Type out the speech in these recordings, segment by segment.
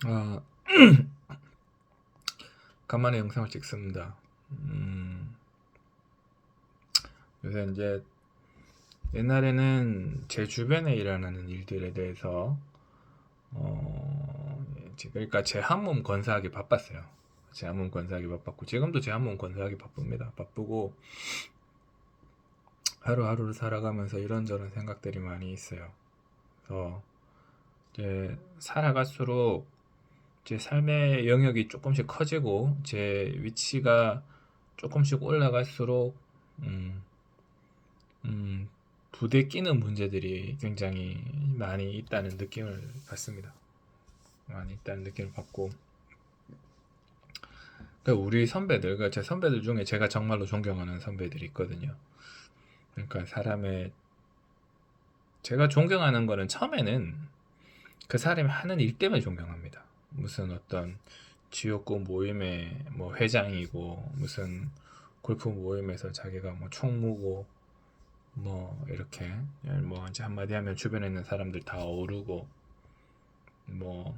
아, 간만에 영상을 찍습니다. 요새 이제 옛날에는 제 주변에 일어나는 일들에 대해서 그러니까 제 한 몸 건사하기 바빴어요. 제 한 몸 건사하기 바빴고 지금도 제 한 몸 건사하기 바쁩니다. 바쁘고 하루하루를 살아가면서 이런저런 생각들이 많이 있어요. 그래서 이제 살아갈수록 제 삶의 영역이 조금씩 커지고 제 위치가 조금씩 올라갈수록 음, 음, 부대 끼는 문제들이 굉장히 많이 있다는 느낌을 받습니다. 많이 있다는 느낌을 받고, 그러니까 우리 선배들, 그러니까 제 선배들 중에 제가 정말로 존경하는 선배들이 있거든요. 그러니까 제가 존경하는 거는 처음에는 그 사람이 하는 일 때문에 존경합니다. 무슨 어떤 지역구 모임의 뭐 회장이고, 무슨 골프 모임에서 자기가 뭐 총무고, 뭐 이렇게 뭐 이제 한마디 하면 주변에 있는 사람들 다 오르고 뭐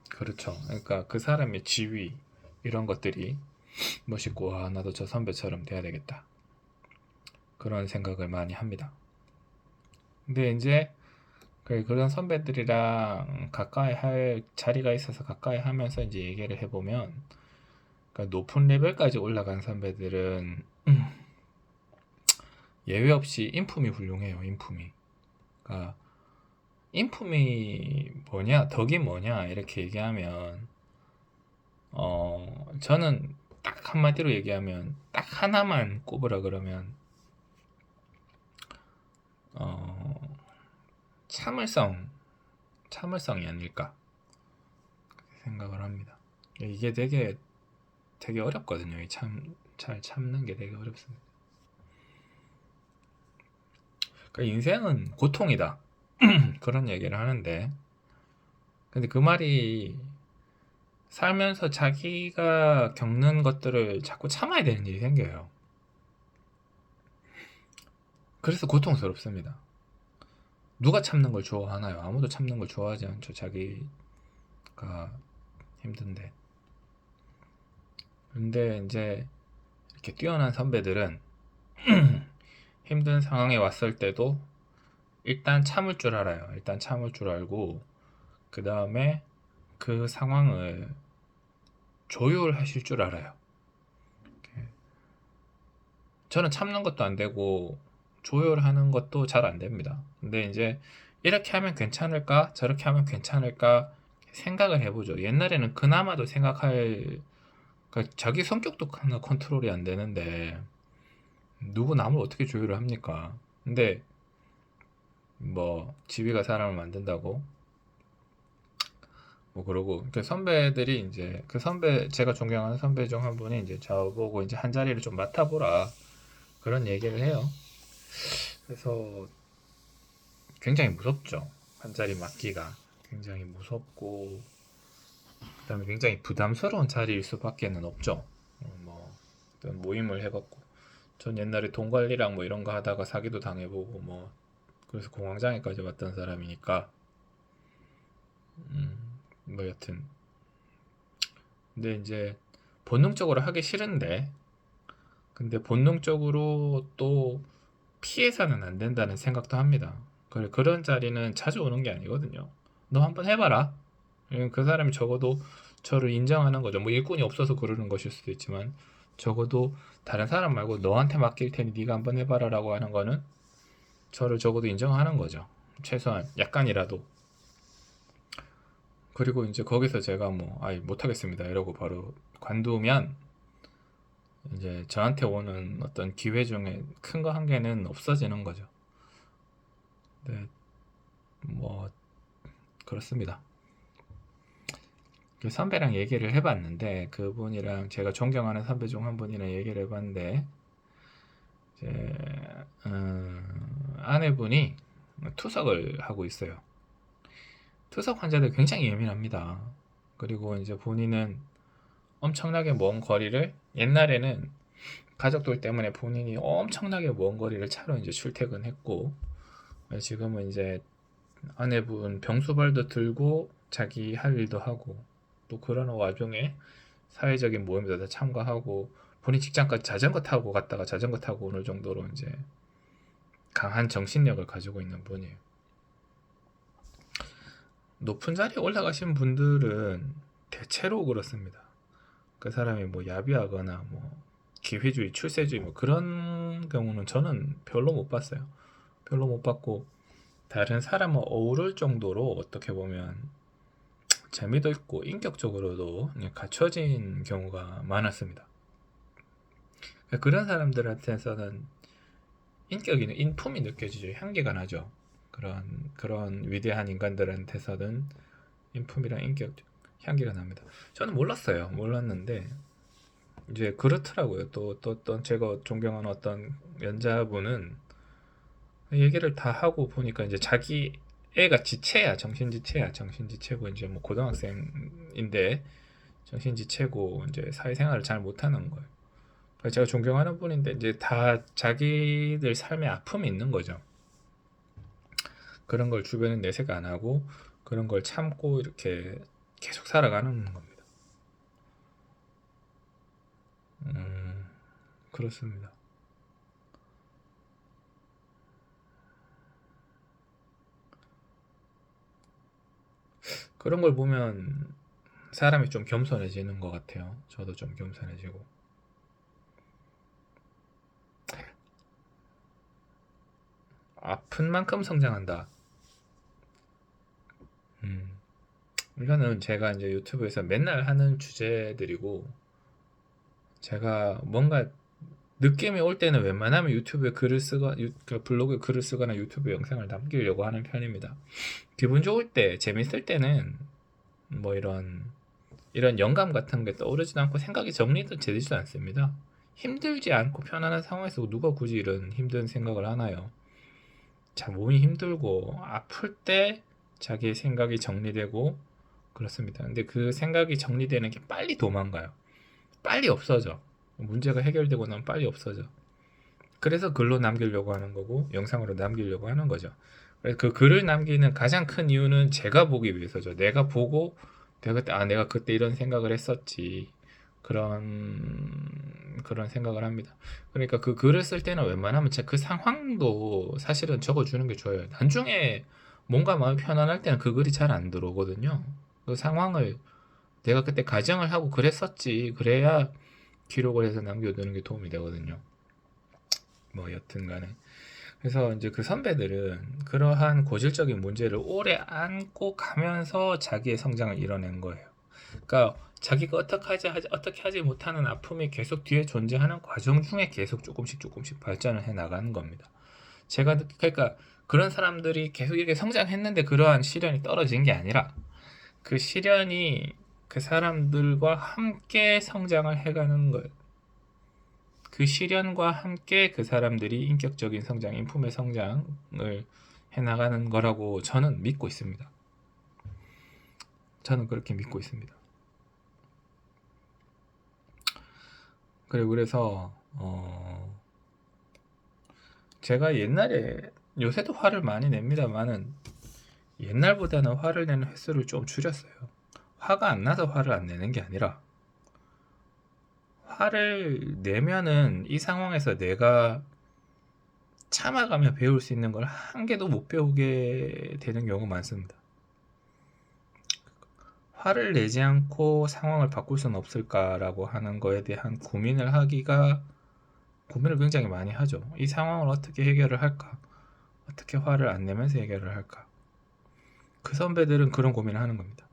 그렇죠. 그러니까 그 사람의 지위 이런 것들이 멋있고 나도 저 선배처럼 돼야 되겠다 그런 생각을 많이 합니다. 근데 이제 그런 선배들이랑 가까이 할 자리가 있어서 가까이 하면서 이제 얘기를 해보면, 그러니까 높은 레벨까지 올라간 선배들은 예외 없이 인품이 훌륭해요. 인품이. 그러니까 인품이 뭐냐, 덕이 뭐냐 이렇게 얘기하면 저는 딱 한마디로 얘기하면 딱 하나만 꼽으라 그러면 어, 참을성, 참을성이 아닐까 생각을 합니다. 이게 되게 어렵거든요. 잘 참는 게 되게 어렵습니다. 그러니까 인생은 고통이다. 그런 얘기를 하는데, 근데 그 말이 살면서 자기가 겪는 것들을 자꾸 참아야 되는 일이 생겨요. 그래서 고통스럽습니다. 누가 참는 걸 좋아하나요? 아무도 참는 걸 좋아하지 않죠. 자기가 힘든데. 근데 이제 이렇게 뛰어난 선배들은 힘든 상황에 왔을 때도 일단 참을 줄 알아요. 일단 참을 줄 알고 그 다음에 그 상황을 조율하실 줄 알아요. 저는 참는 것도 안 되고 조율하는 것도 잘 안 됩니다. 근데 이제 이렇게 하면 괜찮을까? 저렇게 하면 괜찮을까? 생각을 해보죠. 옛날에는 그나마도 그러니까 자기 성격도 하나 컨트롤이 안 되는데 누구 남을 어떻게 조율을 합니까? 근데 뭐 지위가 사람을 만든다고 뭐 그러고 그 선배들이 이제 그 선배 제가 존경하는 선배 중 한 분이 이제 저보고 이제 한 자리를 좀 맡아보라 그런 얘기를 해요. 그래서 굉장히 무섭죠. 한 자리 맡기가 굉장히 무섭고 그다음에 굉장히 부담스러운 자리일 수밖에는 없죠. 뭐 어떤 모임을 해갖고 전 옛날에 돈 관리랑 뭐 이런 거 하다가 사기도 당해보고 뭐 그래서 공황장애까지 왔던 사람이니까 뭐 여튼 근데 이제 본능적으로 하기 싫은데 근데 본능적으로 또 피해서는 안 된다는 생각도 합니다. 그런 자리는 자주 오는 게 아니거든요. 너 한번 해봐라. 그 사람이 적어도 저를 인정하는 거죠. 뭐 일꾼이 없어서 그러는 것일 수도 있지만 적어도 다른 사람 말고 너한테 맡길 테니 네가 한번 해봐라라고 하는 거는 저를 적어도 인정하는 거죠. 최소한 약간이라도. 그리고 이제 거기서 제가 뭐 아이 못하겠습니다 이러고 바로 관두면 이제 저한테 오는 어떤 기회 중에 큰 거 한 개는 없어지는 거죠. 네, 뭐 그렇습니다. 그 선배랑 얘기를 해봤는데 그분이랑 제가 존경하는 선배 중 한 분이랑 얘기를 해봤는데 이제 아내분이 투석을 하고 있어요. 투석 환자들 굉장히 예민합니다. 그리고 이제 본인은 엄청나게 먼 거리를 옛날에는 가족들 때문에 본인이 엄청나게 먼 거리를 차로 이제 출퇴근했고 지금은 이제 아내분 병수발도 들고 자기 할 일도 하고 또 그런 와중에 사회적인 모임에도 다 참가하고 본인 직장까지 자전거 타고 갔다가 자전거 타고 오는 정도로 이제 강한 정신력을 가지고 있는 분이에요. 높은 자리에 올라가신 분들은 대체로 그렇습니다. 그 사람이 뭐 야비하거나 뭐 기회주의, 출세주의 뭐 그런 경우는 저는 별로 못 봤어요. 별로 못 봤고 다른 사람과 어우를 정도로 어떻게 보면 재미도 있고 인격적으로도 갖춰진 경우가 많았습니다. 그런 사람들한테서는 인격이, 인품이 느껴지죠. 향기가 나죠. 그런 위대한 인간들한테서는 인품이랑 인격, 향기가 납니다. 저는 몰랐어요. 몰랐는데 이제 그렇더라고요. 또 제가 존경하는 어떤 연자분은 얘기를 다 하고 보니까 이제 자기 애가 지체야, 정신지체고 이제 뭐 고등학생인데 정신지체고 이제 사회생활을 잘 못하는 거예요. 그래서 제가 존경하는 분인데 이제 다 자기들 삶에 아픔이 있는 거죠. 그런 걸 주변에 내색 안 하고 그런 걸 참고 이렇게 계속 살아가는 겁니다. 그렇습니다. 그런 걸 보면 사람이 좀 겸손해지는 것 같아요. 저도 좀 겸손해지고. 아픈 만큼 성장한다. 음, 이거는 제가 이제 유튜브에서 맨날 하는 주제들이고, 제가 뭔가 느낌이 올 때는 웬만하면 유튜브에 글을 쓰거나, 블로그에 글을 쓰거나 유튜브 영상을 남기려고 하는 편입니다. 기분 좋을 때, 재밌을 때는 뭐 이런 영감 같은 게 떠오르지도 않고 생각이 정리도 되지도 않습니다. 힘들지 않고 편안한 상황에서 누가 굳이 이런 힘든 생각을 하나요? 자, 몸이 힘들고 아플 때 자기의 생각이 정리되고 그렇습니다. 근데 그 생각이 정리되는 게 빨리 도망가요. 빨리 없어져. 문제가 해결되고 나면 빨리 없어져. 그래서 글로 남기려고 하는 거고 영상으로 남기려고 하는 거죠. 그래서 그 글을 남기는 가장 큰 이유는 제가 보기 위해서죠. 내가 보고 내가 그때 이런 생각을 했었지. 그런 생각을 합니다. 그러니까 그 글을 쓸 때는 웬만하면 그 상황도 사실은 적어주는 게 좋아요. 나중에 뭔가 마음이 편안할 때는 그 글이 잘 안 들어오거든요. 그 상황을 내가 그때 가정을 하고 그랬었지. 그래야 기록을 해서 남겨두는 게 도움이 되거든요. 뭐 여튼 간에. 그래서 이제 그 선배들은 그러한 고질적인 문제를 오래 안고 가면서 자기의 성장을 이뤄낸 거예요. 그러니까 자기가 어떻게 하지 못하는 아픔이 계속 뒤에 존재하는 과정 중에 계속 조금씩 발전을 해 나가는 겁니다. 그러니까 그런 사람들이 계속 이렇게 성장했는데 그러한 시련이 떨어진 게 아니라 그 시련이 그 사람들과 함께 성장을 해가는 거예요. 그 시련과 함께 그 사람들이 인격적인 성장, 인품의 성장을 해나가는 거라고 저는 믿고 있습니다. 저는 그렇게 믿고 있습니다. 그래서 제가 옛날에 요새도 화를 많이 냅니다만은 옛날보다는 화를 내는 횟수를 좀 줄였어요. 화가 안 나서 화를 안 내는 게 아니라 화를 내면은 이 상황에서 내가 참아가며 배울 수 있는 걸 한 개도 못 배우게 되는 경우가 많습니다. 화를 내지 않고 상황을 바꿀 수는 없을까라고 하는 거에 대한 고민을 굉장히 많이 하죠. 이 상황을 어떻게 해결을 할까? 어떻게 화를 안 내면서 해결을 할까? 그 선배들은 그런 고민을 하는 겁니다.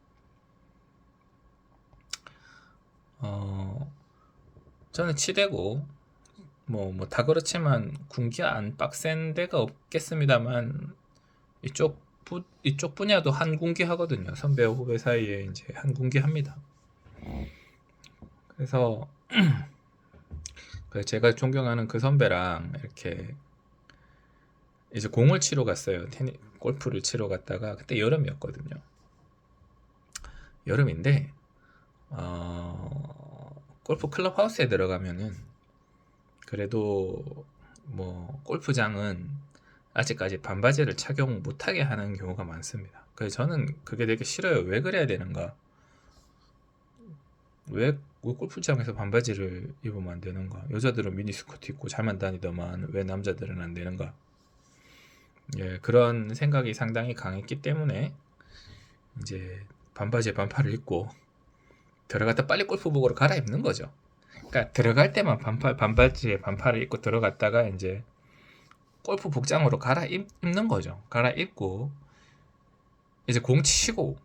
저는 치대고 뭐 다 그렇지만 군기 안 빡센 데가 없겠습니다만 이쪽 분야도 한 군기 하거든요. 선배와 후배 사이에 이제 한 군기 합니다. 그래서 제가 존경하는 그 선배랑 이렇게 이제 공을 치러 갔어요. 골프를 치러 갔다가 그때 여름이었거든요. 여름인데 골프 클럽 하우스에 들어가면은 그래도 뭐 골프장은 아직까지 반바지를 착용 못하게 하는 경우가 많습니다. 그래서 저는 그게 되게 싫어요. 왜 그래야 되는가? 왜 골프장에서 반바지를 입으면 안 되는가? 여자들은 미니스커트 입고 잘만 다니더만 왜 남자들은 안 되는가? 예, 그런 생각이 상당히 강했기 때문에 이제 반바지에 반팔을 입고 들어갔다 빨리 골프복으로 갈아입는 거죠. 그러니까 들어갈 때만 반바지에 반팔을 입고 들어갔다가 이제 골프 복장으로 갈아입는 거죠. 갈아입고 이제 공 치고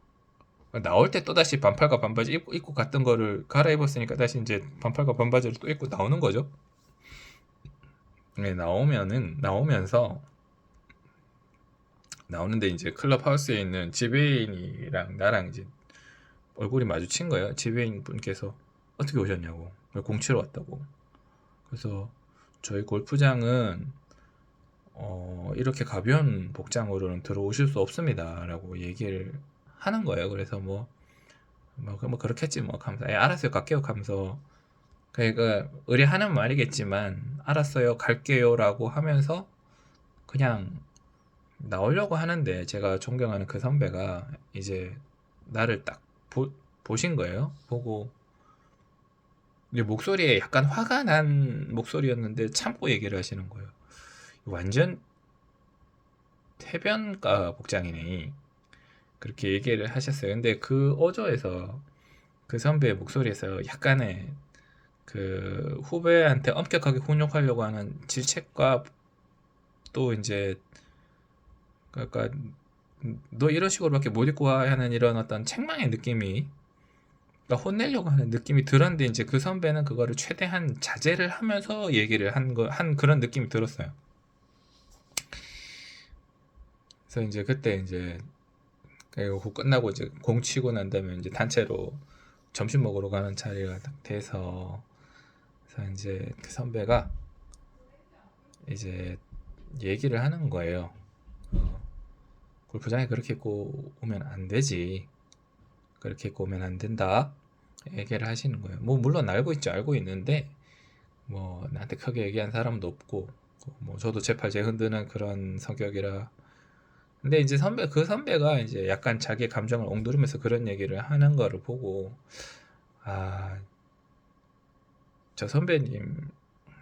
나올 때 또다시 반팔과 반바지 입고 갔던 거를 갈아입었으니까 다시 이제 반팔과 반바지를 또 입고 나오는 거죠. 네, 나오는데 이제 클럽 하우스에 있는 지배인이랑 나랑 이제 얼굴이 마주친 거예요. 지배인 분께서 어떻게 오셨냐고. 공 치러 왔다고. 그래서 저희 골프장은 이렇게 가벼운 복장으로는 들어오실 수 없습니다. 라고 얘기를 하는 거예요. 그래서 뭐 그렇겠지 뭐 하면서 알았어요 갈게요 하면서 그러니까 의뢰하는 말이겠지만 알았어요 갈게요 라고 하면서 그냥 나오려고 하는데 제가 존경하는 그 선배가 이제 나를 딱 보신 거예요. 보고 이제 목소리에 약간 화가 난 목소리였는데 참고 얘기를 하시는 거예요. 완전 태변가 복장이네. 그렇게 얘기를 하셨어요. 근데 그 어조에서 그 선배의 목소리에서 약간의 그 후배한테 엄격하게 훈육하려고 하는 질책과 또 이제 그러니까 너 이런 식으로밖에 못 입고 와 하는 이런 어떤 책망의 느낌이 그러니까 혼내려고 하는 느낌이 들었는데 이제 그 선배는 그거를 최대한 자제를 하면서 얘기를 한 그런 느낌이 들었어요. 그래서 이제 그때 이제 그리고 끝나고 이제 공 치고 난 다음에 이제 단체로 점심 먹으러 가는 자리가 딱 돼서 그래서 이제 그 선배가 이제 얘기를 하는 거예요. 골프장에 그렇게 입고 오면 안 되지. 그렇게 입고 오면 안 된다. 얘기를 하시는 거예요. 뭐 물론 알고 있죠. 알고 있는데 뭐 나한테 크게 얘기한 사람도 없고 뭐 저도 제팔 흔드는 그런 성격이라 근데 이제 그 선배가 이제 약간 자기 감정을 옹두르면서 그런 얘기를 하는 거를 보고 아, 저 선배님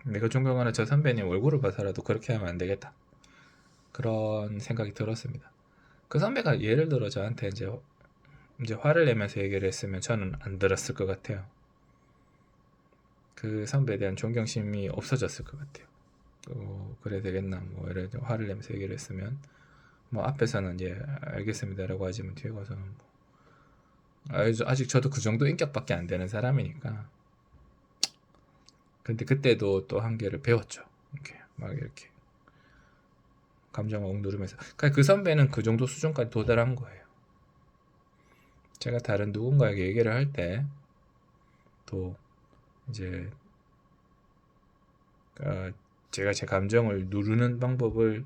내가 존경하는 저 선배님 얼굴을 봐서라도 그렇게 하면 안 되겠다. 그런 생각이 들었습니다. 그 선배가 예를 들어 저한테 이제 화를 내면서 얘기를 했으면 저는 안 들었을 것 같아요. 그 선배에 대한 존경심이 없어졌을 것 같아요. 그래 되겠나 뭐 이래 화를 내면서 얘기를 했으면 뭐 앞에서는 예 알겠습니다라고 하지만 뒤에 가서는 뭐 아직 저도 그 정도 인격밖에 안 되는 사람이니까 근데 그때도 또 한계를 배웠죠. 이렇게 막 이렇게 감정을 억누르면서 그러니까 그 선배는 그 정도 수준까지 도달한 거예요. 제가 다른 누군가에게 얘기를 할 때 또 이제 제가 제 감정을 누르는 방법을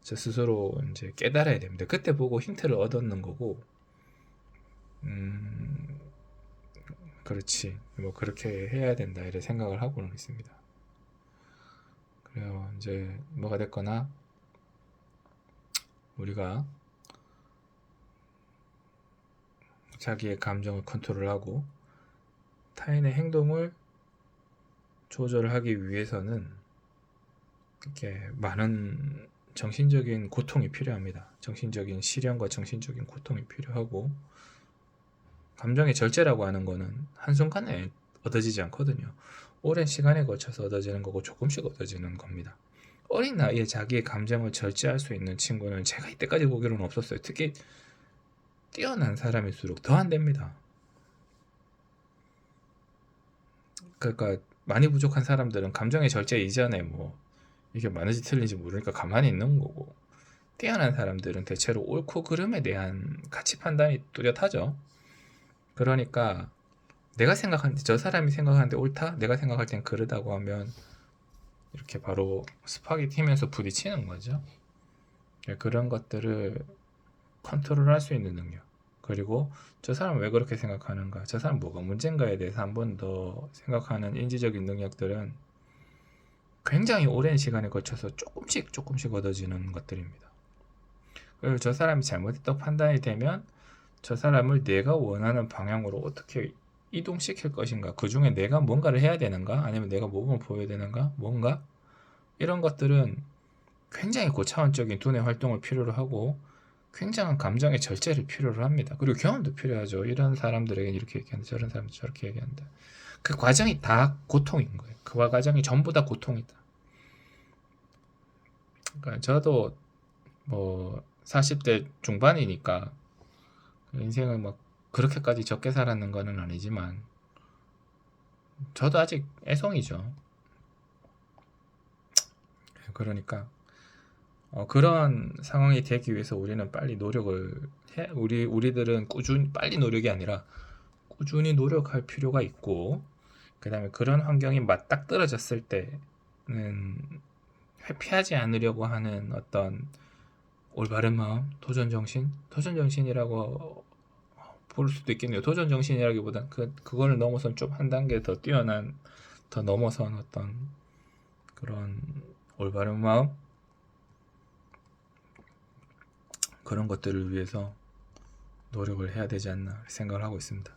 제 스스로 이제 깨달아야 됩니다. 그때 보고 힌트를 얻었는 거고, 그렇지. 뭐 그렇게 해야 된다 이런 생각을 하고는 있습니다. 그래요. 이제 뭐가 됐거나 우리가 자기의 감정을 컨트롤하고 타인의 행동을 조절하기 위해서는 이렇게 많은 정신적인 고통이 필요합니다. 정신적인 시련과 정신적인 고통이 필요하고 감정의 절제라고 하는 거는 한순간에 얻어지지 않거든요. 오랜 시간에 걸쳐서 얻어지는 거고 조금씩 얻어지는 겁니다. 어린 나이에 자기의 감정을 절제할 수 있는 친구는 제가 이때까지 보기로는 없었어요. 특히 뛰어난 사람일수록 더 안 됩니다. 그러니까 많이 부족한 사람들은 감정의 절제 이전에 뭐 이게 맞는지 틀린지 모르니까 가만히 있는 거고 뛰어난 사람들은 대체로 옳고 그름에 대한 가치 판단이 뚜렷하죠. 그러니까 내가 생각하는데 저 사람이 생각하는데 옳다? 내가 생각할 땐 그르다고 하면 이렇게 바로 스파게티면서 부딪히는 거죠. 그런 것들을 컨트롤할 수 있는 능력. 그리고 저 사람 왜 그렇게 생각하는가? 저 사람 뭐가 문제인가에 대해서 한 번 더 생각하는 인지적인 능력들은 굉장히 오랜 시간에 걸쳐서 조금씩 조금씩 얻어지는 것들입니다. 그리고 저 사람이 잘못했다고 판단이 되면 저 사람을 내가 원하는 방향으로 어떻게 이동시킬 것인가, 그 중에 내가 뭔가를 해야 되는가, 아니면 내가 모범을 보여야 되는가, 뭔가 이런 것들은 굉장히 고차원적인 두뇌 활동을 필요로 하고 굉장한 감정의 절제를 필요로 합니다. 그리고 경험도 필요하죠. 이런 사람들에게는 이렇게 얘기한다, 저런 사람들 저렇게 얘기한다. 그 과정이 다 고통인 거예요. 그 과정이 전부 다 고통이다. 그러니까 저도 뭐 40대 중반이니까 인생을 막 그렇게까지 적게 살았는 거는 아니지만 저도 아직 애송이죠. 그러니까 그런 상황이 되기 위해서 우리는 빨리 노력을 해. 우리들은 빨리 노력이 아니라 꾸준히 노력할 필요가 있고, 그 다음에 그런 환경이 맞딱 떨어졌을 때는 회피하지 않으려고 하는 어떤 올바른 마음, 도전정신이라고 볼 수도 있겠네요. 도전정신이라기보단 그걸 넘어선 좀 한 단계 더 뛰어난, 더 넘어선 어떤 그런 올바른 마음, 그런 것들을 위해서 노력을 해야 되지 않나 생각을 하고 있습니다.